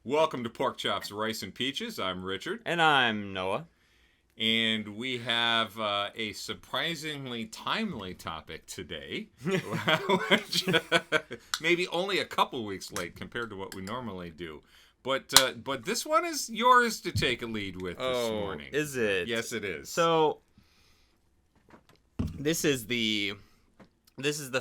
Welcome to Pork Chops, Rice, and Peaches. I'm Richard. And I'm Noah. And we have a surprisingly timely topic today, which maybe only a couple weeks late compared to what we normally do. But this one is yours to take a lead with this morning. Is it? Yes, it is. So this is the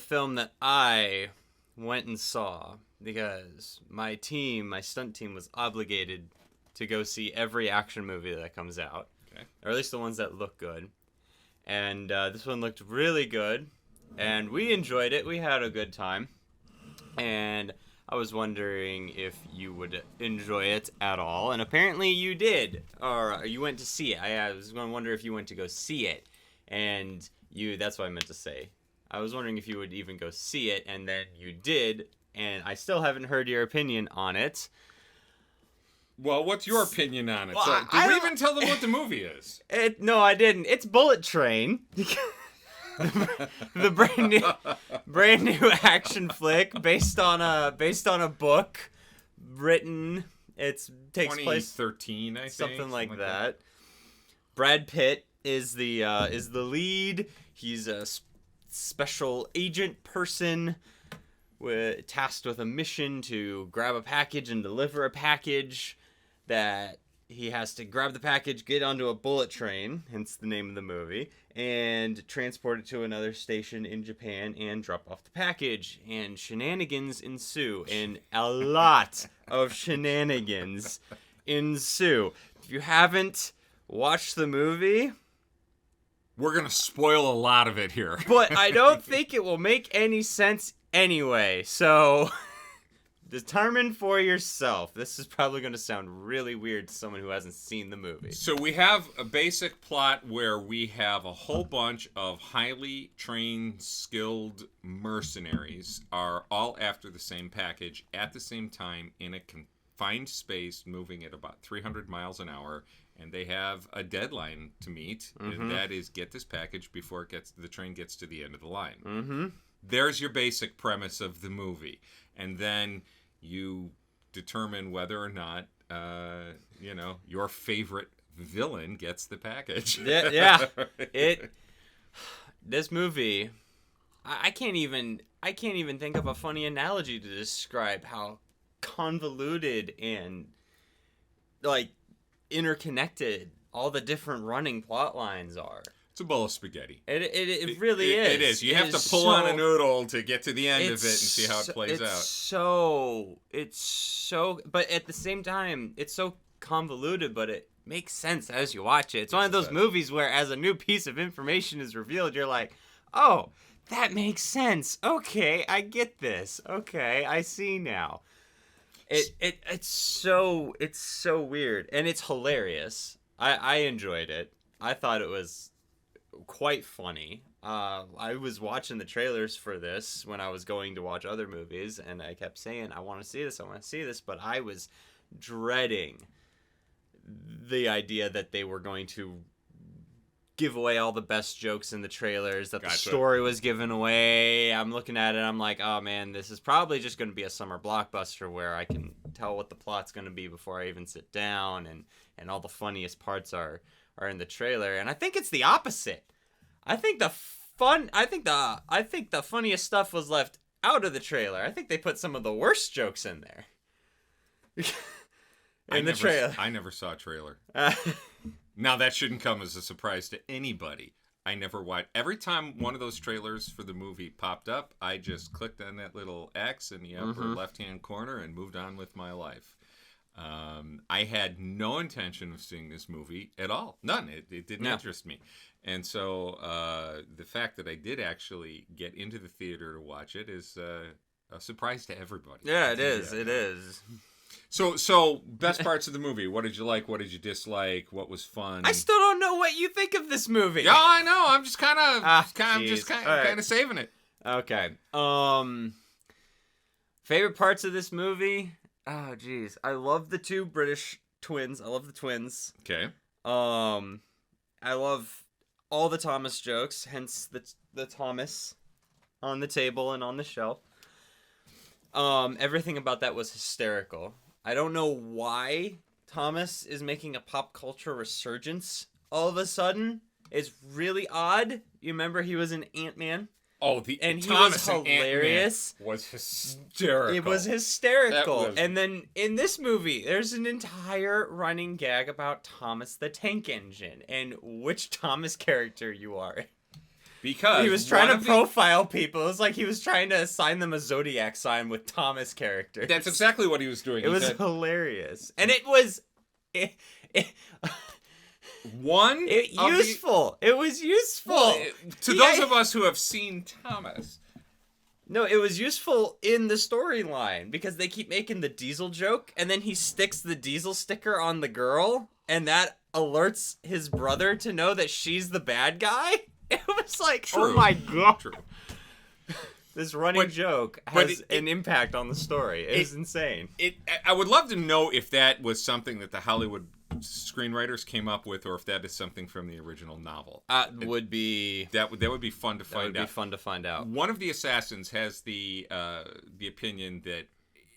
film that I went and saw because my stunt team was obligated to go see every action movie that comes out. Okay. Or at least the ones that look good. And this one looked really good. And we enjoyed it. We had a good time. And I was wondering if you would enjoy it at all. And apparently you did. Or you went to see it. I was going to wonder if you went to go see it. And that's what I meant to say. I was wondering if you would even go see it. And then you did. And I still haven't heard your opinion on it. Well, what's your opinion on it? Well, So, did we even tell them what the movie is? No, I didn't. It's Bullet Train. the brand new action flick based on a book written. It takes place 2013, I think. Something like that. Brad Pitt is the lead. He's a special agent person tasked with a mission to grab a package and deliver a package that he has to grab the package, get onto a bullet train, hence the name of the movie, and transport it to another station in Japan and drop off the package. And shenanigans ensue, and a lot of shenanigans ensue. If you haven't watched the movie, we're going to spoil a lot of it here. But I don't think it will make any sense anyway, so determine for yourself. This is probably going to sound really weird to someone who hasn't seen the movie. So we have a basic plot where we have a whole bunch of highly trained, skilled mercenaries are all after the same package at the same time in a confined space, moving at about 300 miles an hour, and they have a deadline to meet, and that is get this package before the train gets to the end of the line. Mm-hmm. There's your basic premise of the movie. And then you determine whether or not, your favorite villain gets the package. Yeah. This movie, I can't even think of a funny analogy to describe how convoluted and, interconnected all the different running plot lines are. It's a bowl of spaghetti. It really is. It is. You have to pull on a noodle to get to the end of it and see how it plays out. It's so, but at the same time, it's so convoluted, but it makes sense as you watch it. It's one of those movies where as a new piece of information is revealed, you're like, oh, that makes sense. Okay, I get this. Okay, I see now. It's so weird, and it's hilarious. I enjoyed it. I thought it was quite funny. I was watching the trailers for this when I was going to watch other movies, and I kept saying, I want to see this, but I was dreading the idea that they were going to give away all the best jokes in the trailers, that the story was given away. I'm looking at it, I'm like, oh man, this is probably just going to be a summer blockbuster where I can tell what the plot's going to be before I even sit down, and all the funniest parts are in the trailer. And I think it's the opposite. I think the funniest stuff was left out of the trailer. I think they put some of the worst jokes in there. Trailer. I never saw a trailer. Now, that shouldn't come as a surprise to anybody. I never watched. Every time one of those trailers for the movie popped up, I just clicked on that little X in the upper left-hand corner and moved on with my life. I had no intention of seeing this movie at all. None. It didn't interest me. And so the fact that I did actually get into the theater to watch it is a surprise to everybody. Yeah, it is. It is. So best parts of the movie. What did you like? What did you dislike? What was fun? I still don't know what you think of this movie. Yeah, I know. I'm just kind of saving it. Okay. Favorite parts of this movie? Oh, geez. I love the two British twins. I love the twins. Okay. I love all the Thomas jokes, hence the Thomas on the table and on the shelf. Everything about that was hysterical. I don't know why Thomas is making a pop culture resurgence all of a sudden. It's really odd. You remember he was in Ant-Man? Oh, and he Thomas was hilarious. Was hysterical. It was hysterical. That was... And then in this movie, there's an entire running gag about Thomas the Tank Engine and which Thomas character you are. Because he was trying to profile people. It was like he was trying to assign them a zodiac sign with Thomas characters. That's exactly what he was doing. It was hilarious. And it was... useful. It was useful. Well, to those of us who have seen Thomas. No, it was useful in the storyline because they keep making the diesel joke and then he sticks the diesel sticker on the girl and that alerts his brother to know that she's the bad guy. It was like, True. Oh my god. True. This running joke has an impact on the story. It's insane. I would love to know if that was something that the Hollywood screenwriters came up with, or if that is something from the original novel. That would be fun to find out. One of the assassins has the opinion that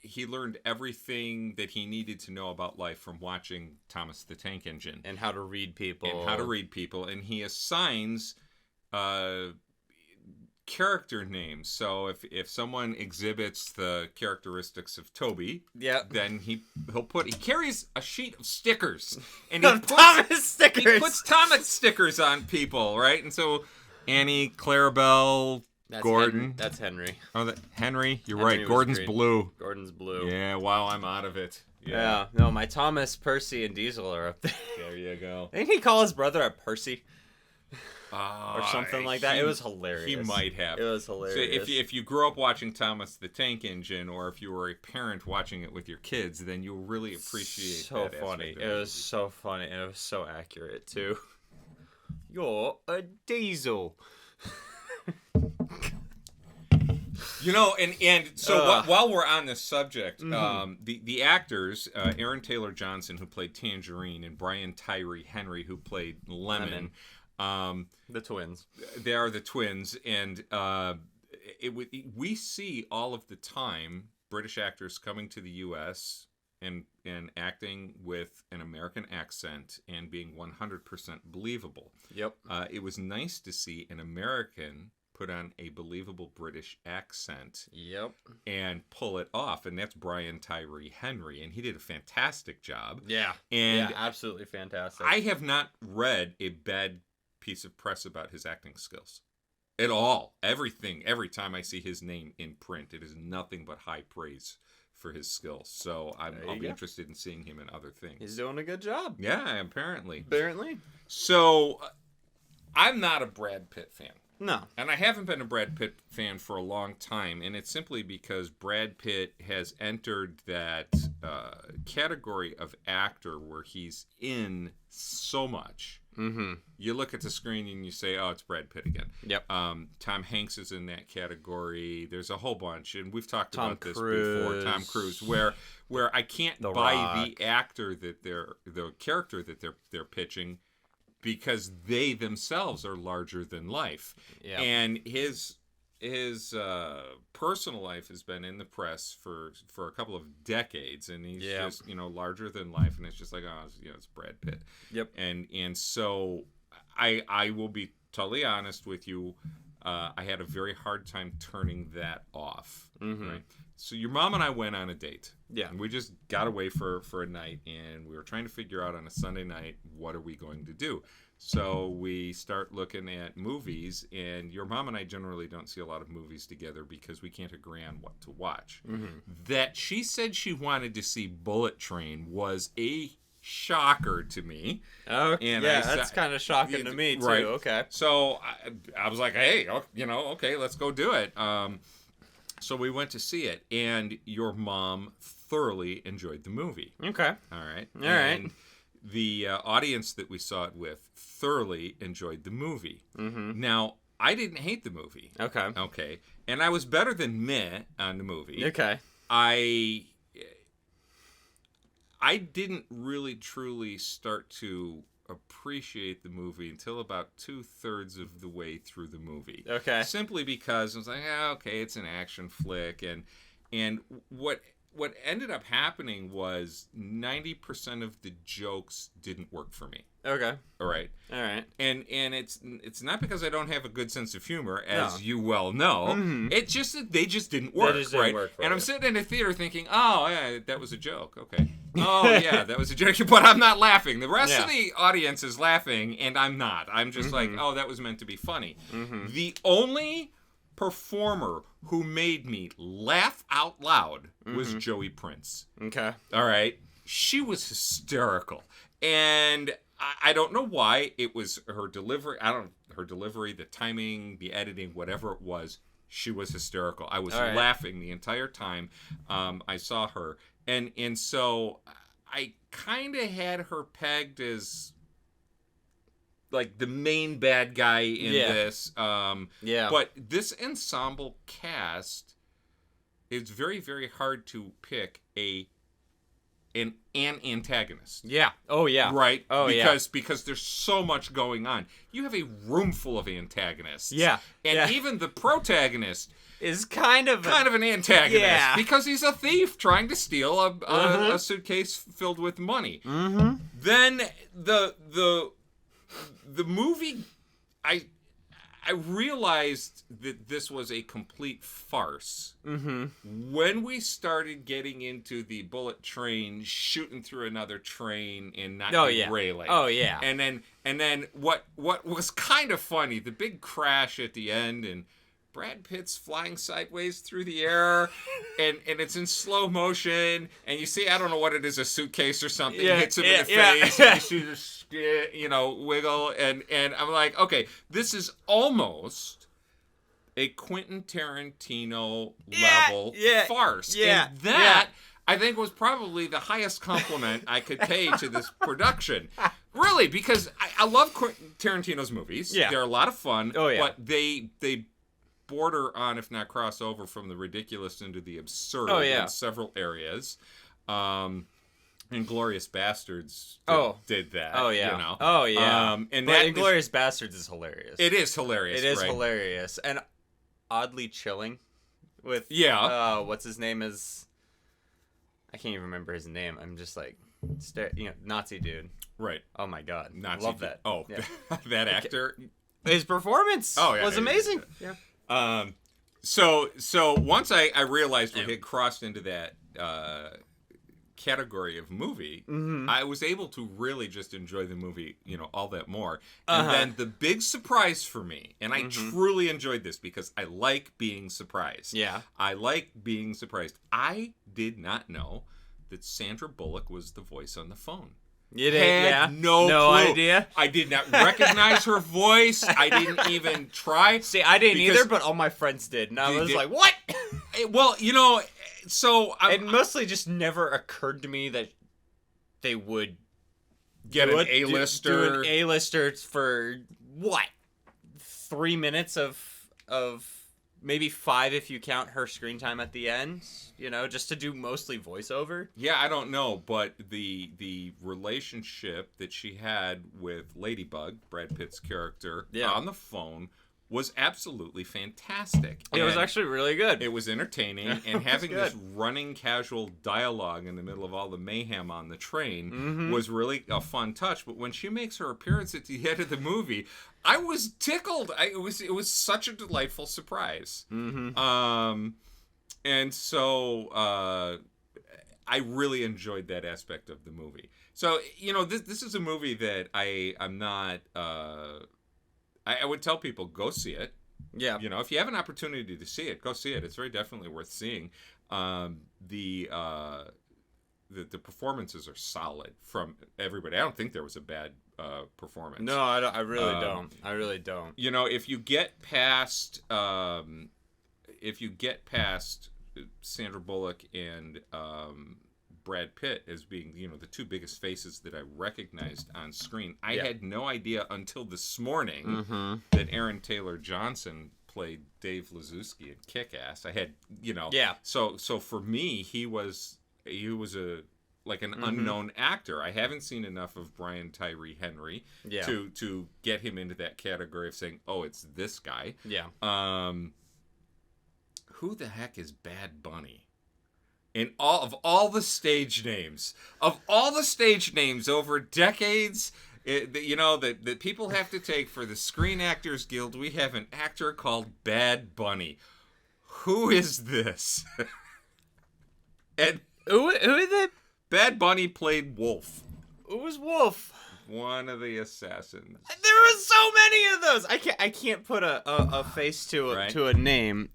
he learned everything that he needed to know about life from watching Thomas the Tank Engine and how to read people. And he assigns character names. So if someone exhibits the characteristics of Toby, then he carries a sheet of stickers and he puts Thomas stickers on people, right? And so Annie, Clarabelle, Gordon. That's Henry. Oh, Henry. You're right. Gordon's blue. Gordon's blue. Yeah. Wow, I'm out of it. Yeah. No, my Thomas, Percy, and Diesel are up there. There you go. Didn't he call his brother a Percy? Or something like that. It was hilarious. He might have. It was hilarious. So if you grew up watching Thomas the Tank Engine, or if you were a parent watching it with your kids, then you'll really appreciate that. So funny. It was so funny, and it was so accurate too. You're a diesel. And so while we're on this subject, the actors, Aaron Taylor Johnson, who played Tangerine, and Brian Tyree Henry, who played Lemon. The twins. They are the twins, and we see all of the time British actors coming to the U.S. and acting with an American accent and being 100% believable. Yep. It was nice to see an American put on a believable British accent. Yep. And pull it off, and that's Brian Tyree Henry, and he did a fantastic job. Yeah. And absolutely fantastic. I have not read a bad piece of press about his acting skills at all. Every time I see his name in print, it is nothing but high praise for his skills. So I'll be interested in seeing him in other things. He's doing a good job. Yeah, apparently. So I'm not a Brad Pitt fan. No. And I haven't been a Brad Pitt fan for a long time, and it's simply because Brad Pitt has entered that category of actor where he's in so much. Mm-hmm. You look at the screen and you say, oh, it's Brad Pitt again. Yep. Tom Hanks is in that category. There's a whole bunch, and we've talked about this before. Tom Cruise, where I can't buy the actor that the character that they're pitching, because they themselves are larger than life. Yeah. And his personal life has been in the press for a couple of decades, and he's just larger than life, and it's just like, oh, it's Brad Pitt. Yep. And so I will be totally honest with you. I had a very hard time turning that off. Mm-hmm. Right? So your mom and I went on a date. Yeah. And we just got away for a night, and we were trying to figure out on a Sunday night, what are we going to do? So we start looking at movies, and your mom and I generally don't see a lot of movies together because we can't agree on what to watch. Mm-hmm. That she said she wanted to see Bullet Train was a shocker to me. Okay. And that's kind of shocking to me too. Right. Okay. So I was like, hey, okay, let's go do it. So we went to see it, and your mom thoroughly enjoyed the movie. Okay. All right. All right. The audience that we saw it with thoroughly enjoyed the movie. Mm-hmm. Now, I didn't hate the movie. Okay. And I was better than meh on the movie. Okay. I didn't really truly start to appreciate the movie until about 2/3 of the way through the movie. Okay. Simply because I was like, okay, it's an action flick, and what what ended up happening was 90% of the jokes didn't work for me. Okay. All right. And it's not because I don't have a good sense of humor, as you well know. Mm-hmm. It's just that they just didn't work, right? And I'm sitting in a theater thinking, oh, yeah, that was a joke. Okay. Oh, yeah, that was a joke. But I'm not laughing. The rest of the audience is laughing, and I'm not. I'm just like, oh, that was meant to be funny. Mm-hmm. The only performer who made me laugh out loud was Joey Prince. Okay. All right. She was hysterical. And I don't know why. It was her delivery. Her delivery, the timing, the editing, whatever it was. She was hysterical. I was laughing the entire time I saw her. And so I kind of had her pegged as like the main bad guy in this. But this ensemble cast, it's very, very hard to pick an antagonist. Yeah. Oh, yeah. Right? Oh, because there's so much going on. You have a room full of antagonists. Yeah. And even the protagonist is kind of an antagonist. Yeah. Because he's a thief trying to steal a suitcase filled with money. Mm-hmm. Then the movie, I realized that this was a complete farce when we started getting into the bullet train shooting through another train and not derailing. Oh yeah. And then what was kind of funny, the big crash at the end, and Brad Pitt's flying sideways through the air, and it's in slow motion, and you see, I don't know what it is, a suitcase or something, hits him in the face, and you see the wiggle, and I'm like, okay, this is almost a Quentin Tarantino level farce. And that, I think, was probably the highest compliment I could pay to this production. Really, because I love Quentin Tarantino's movies. Yeah. They're a lot of fun, Oh, yeah. but they border on, if not cross over, from the ridiculous into the absurd in several areas. Inglourious Bastards did that. Oh yeah. You know? Oh yeah. And but that Inglourious Bastards is hilarious. It is hilarious. It is right? hilarious and oddly chilling. With what's his name is? I can't even remember his name. I'm just like, Nazi dude. Right. Oh my god. Nazi Love that. Oh, yeah. That actor. His performance was amazing. Yeah. So once I realized we had crossed into that category of movie, I was able to really just enjoy the movie, all that more. And then the big surprise for me, and I truly enjoyed this because I like being surprised. Yeah. I like being surprised. I did not know that Sandra Bullock was the voice on the phone. You did, no clue. Idea. I did not recognize her voice. I didn't even try. See, I didn't either, but all my friends did, and I was like, "What?" Well, so it mostly just never occurred to me that they would get an A-lister. Do an A-lister for what? 3 minutes of maybe 5 if you count her screen time at the end, just to do mostly voiceover. Yeah, I don't know, but the relationship that she had with Ladybug, Brad Pitt's character, on the phone was absolutely fantastic. It was actually really good. It was entertaining, and having this running casual dialogue in the middle of all the mayhem on the train was really a fun touch. But when she makes her appearance at the end of the movie, I was tickled. It was such a delightful surprise. And so I really enjoyed that aspect of the movie. So this is a movie that I'm not. I would tell people, go see it. Yeah. If you have an opportunity to see it, go see it. It's very definitely worth seeing. The performances are solid from everybody. I don't think there was a bad performance. No, I really don't. I really don't. If you get past Sandra Bullock and Brad Pitt as being, the two biggest faces that I recognized on screen. I had no idea until this morning that Aaron Taylor Johnson played Dave Lazuski in Kick-Ass. I had, So for me, he was an unknown actor. I haven't seen enough of Brian Tyree Henry to get him into that category of saying, oh, it's this guy. Yeah. Who the heck is Bad Bunny? in all the stage names over decades, that people have to take for the Screen Actors Guild, we have an actor called Bad Bunny. Who is this? And Who is it? Bad Bunny played Wolf, Who was Wolf? one of the assassins. There are so many of those. I can't put a face to Right. to a name.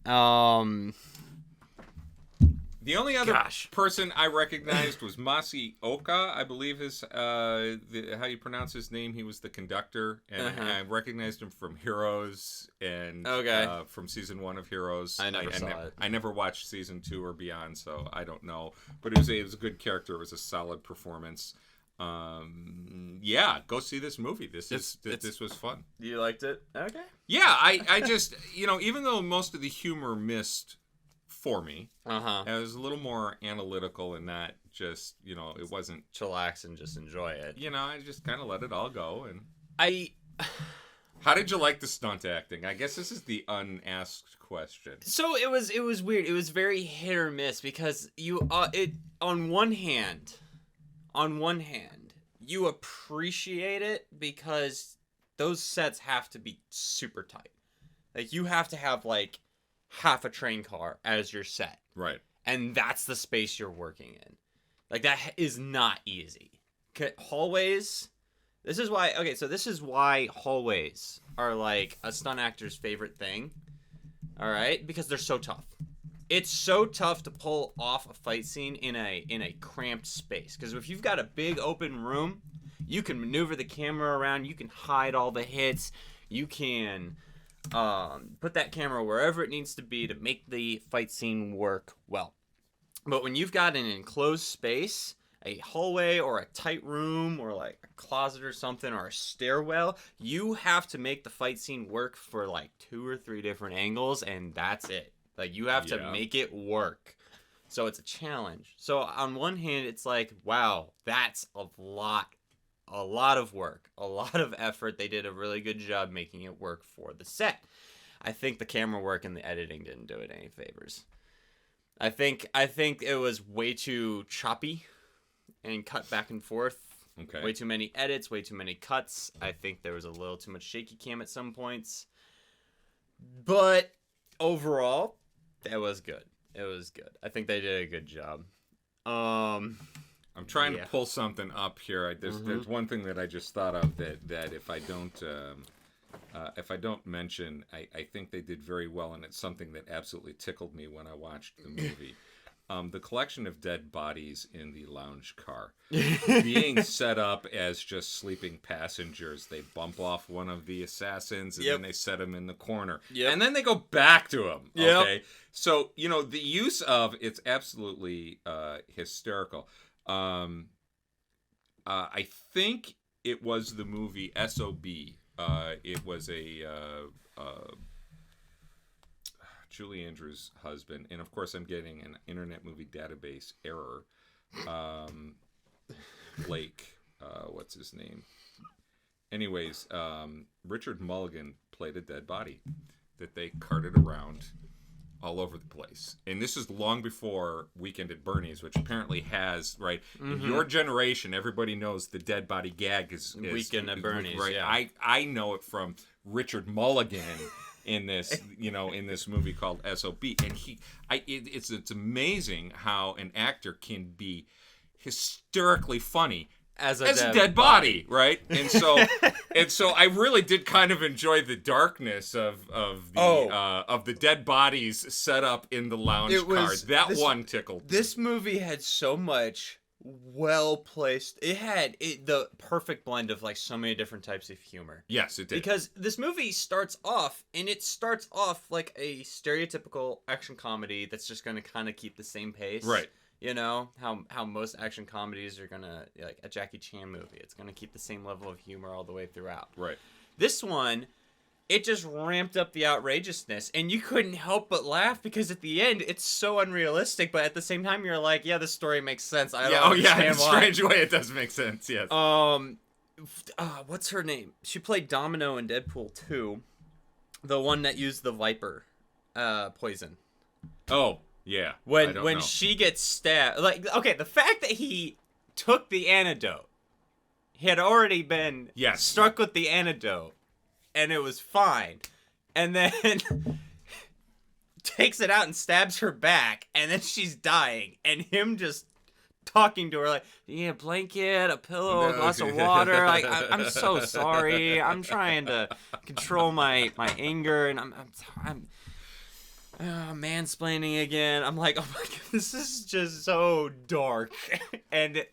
The only other person I recognized was Masi Oka, I believe is how you pronounce his name. He was the conductor, and I recognized him from Heroes and from season 1 of Heroes. I never saw it. I never watched season 2 or beyond, so I don't know. But it was a good character. It was a solid performance. Yeah, go see this movie. This was fun. You liked it? Okay. Yeah, I just even though most of the humor missed for me. It was a little more analytical and not just, it wasn't... Chillax and just enjoy it. I just kind of let it all go. And how did you like the stunt acting? I guess this is the unasked question. So it was weird. It was very hit or miss because on one hand, you appreciate it because those sets have to be super tight. Like, you have to have, like, half a train car as your set. Right. And that's the space you're working in. Like, that is not easy. Hallways, this is why hallways are, like, a stunt actor's favorite thing. All right? Because they're so tough. It's so tough to pull off a fight scene in a cramped space. Because if you've got a big open room, you can maneuver the camera around. You can hide all the hits. You can put that camera wherever it needs to be to make the fight scene work well. But when you've got an enclosed space, a hallway or a tight room or like a closet or something or a stairwell, you have to make the fight scene work for like 2 or 3 different angles, and that's it. Like, you have to make it work. So it's a challenge. So on one hand, it's like, wow, that's a lot of work, a lot of effort. They did a really good job making it work for the set. I think the camera work and the editing didn't do it any favors. I think it was way too choppy and cut back and forth. Okay. Way too many edits, way too many cuts. I think there was a little too much shaky cam at some points. But overall, it was good. It was good. I think they did a good job. I'm trying to pull something up here. There's one thing that I just thought of that if I don't mention, I think they did very well, and it's something that absolutely tickled me when I watched the movie. The collection of dead bodies in the lounge car being set up as just sleeping passengers. They bump off one of the assassins and then they set him in the corner. And then they go back to him. Okay. So, the use of it's absolutely hysterical. I think it was the movie S.O.B. It was Julie Andrews' husband, and of course I'm getting an Internet Movie Database error. Blake, what's his name? Anyways, Richard Mulligan played a dead body that they carted around all over the place. And this is long before Weekend at Bernie's, which apparently has, right, in your generation, everybody knows the dead body gag is Weekend at Bernie's, right? yeah. I know it from Richard Mulligan in this, in this movie called S.O.B. And it's amazing how an actor can be hysterically funny as a dead body, right? And so I really did kind of enjoy the darkness of the dead bodies set up in the lounge car. That one tickled. This movie had so much well placed. It had the perfect blend of like so many different types of humor. Yes, it did. Because this movie starts off like a stereotypical action comedy that's just going to kind of keep the same pace. Right. You know, how most action comedies are going to, like a Jackie Chan movie. It's going to keep the same level of humor all the way throughout. Right. This one, it just ramped up the outrageousness. And you couldn't help but laugh because at the end, it's so unrealistic. But at the same time, you're like, yeah, this story makes sense. I don't understand in a why. strange way, it does make sense, yes. What's her name? She played Domino in Deadpool 2. The one that used the Viper poison. Oh. Yeah. When she gets stabbed, like, okay, the fact that he took the antidote, he had already been struck with the antidote, and it was fine, and then takes it out and stabs her back, and then she's dying, and him just talking to her like, yeah, blanket, a pillow, a glass of water. Like, I'm so sorry. I'm trying to control my anger, and I'm mansplaining again. I'm like, oh my god, this is just so dark, and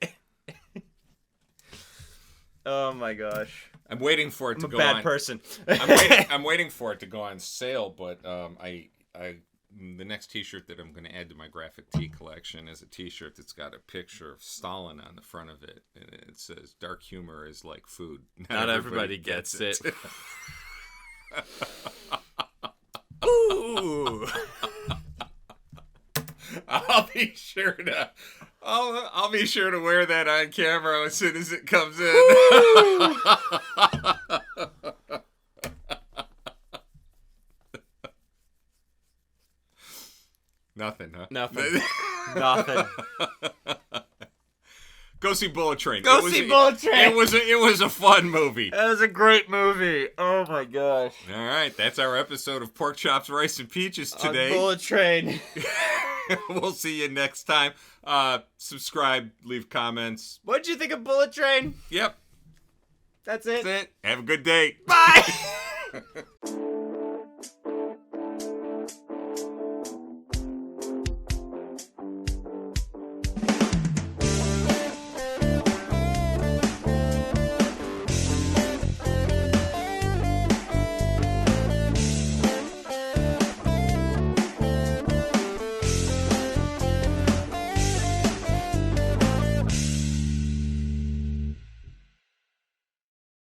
oh my gosh. I'm waiting for it to go on. I'm a bad person. I'm waiting for it to go on sale, but the next T-shirt that I'm going to add to my graphic tee collection is a T-shirt that's got a picture of Stalin on the front of it, and it says, "Dark humor is like food. Not everybody gets it." Ooh. I'll be sure to wear that on camera as soon as it comes in. Nothing, huh? Nothing. Nothing. Go see Bullet Train. Bullet Train. It was a fun movie. That was a great movie. Oh my gosh. All right, that's our episode of Pork Chops, Rice, and Peaches today. Bullet Train. We'll see you next time. Subscribe, leave comments. What'd you think of Bullet Train? Yep. That's it. That's it. Have a good day. Bye.